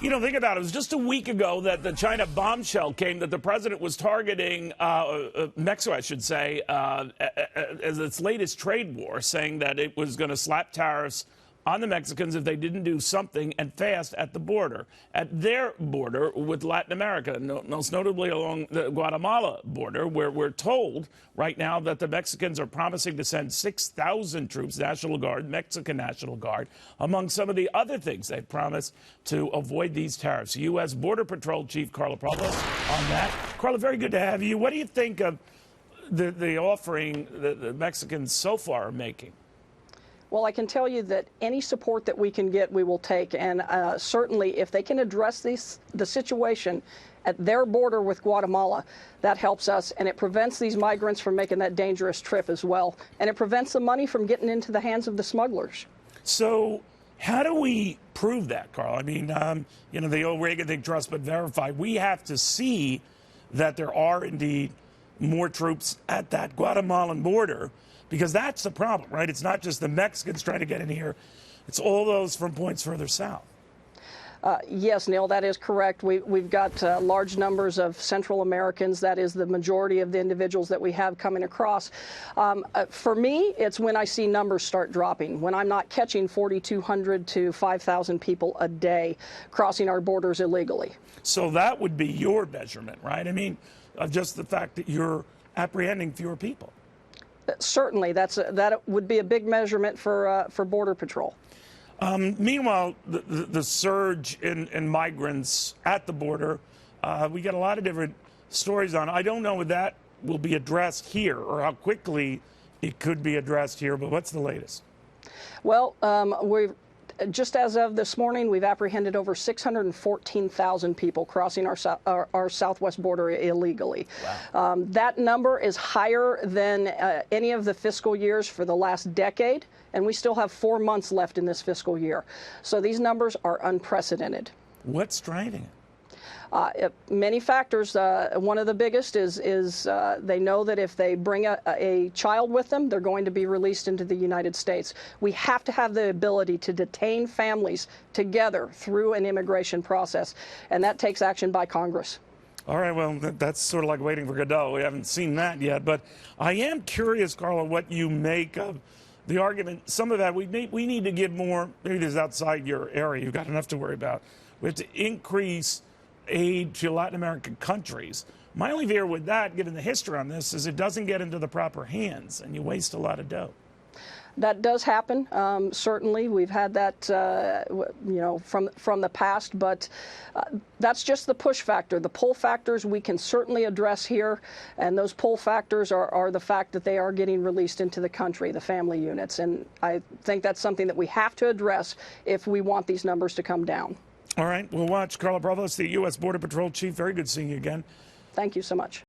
You know, think about it. It was just a week ago that the China bombshell came that the president was targeting Mexico, I should say, as its latest trade war, saying that it was going to slap tariffs on the Mexicans if they didn't do something and fast at the border, at their border with Latin America, most notably along the Guatemala border, where we're told right now that the Mexicans are promising to send 6,000 troops, National Guard, Mexican National Guard, among some of the other things they've promised to avoid these tariffs. U.S. Border Patrol Chief Carla Provost on that. Carla, very good to have you. What do you think of the offering that the Mexicans so far are making? Well, I can tell you that any support that we can get, we will take. And certainly, if they can address the situation at their border with Guatemala, that helps us. And it prevents these migrants from making that dangerous trip as well. And it prevents the money from getting into the hands of the smugglers. So how do we prove that, Carl? I mean, you know, the old Reagan thing, trust but verify. We have to see that there are indeed more troops at that Guatemalan border, because that's the problem, right? It's not just the Mexicans trying to get in here. It's all those from points further south. Yes, Neil, that is correct. We've got large numbers of Central Americans. That is the majority of the individuals that we have coming across. For me, it's when I see numbers start dropping, when I'm not catching 4,200 to 5,000 people a day crossing our borders illegally. So that would be your measurement, right? I mean, just the fact that you're apprehending fewer people. Certainly, that would be a big measurement for Border Patrol. Meanwhile, the surge in migrants at the border, we get a lot of different stories on. I don't know if that will be addressed here or how quickly it could be addressed here, but what's the latest? Well, just as of this morning, we've apprehended over 614,000 people crossing our southwest border illegally. Wow. That number is higher than any of the fiscal years for the last decade, and we still have 4 months left in this fiscal year. So these numbers are unprecedented. What's driving it? Many factors. One of the biggest is they know that if they bring a child with them, they're going to be released into the United States. We have to have the ability to detain families together through an immigration process, and that takes action by Congress. All right, well, that's sort of like waiting for Godot. We haven't seen that yet, but I am curious, Carla, what you make of the argument. Some of that we need to give more. Maybe this is outside your area. You've got enough to worry about. We have to increase aid to Latin American countries. My only fear with that, given the history on this, is it doesn't get into the proper hands and you waste a lot of dough. That does happen. Certainly, we've had that, you know, from the past. But that's just the push factor. The pull factors we can certainly address here, and those pull factors are the fact that they are getting released into the country, the family units, and I think that's something that we have to address if we want these numbers to come down. All right, we'll watch. Carla Provost, the U.S. Border Patrol Chief. Very good seeing you again. Thank you so much.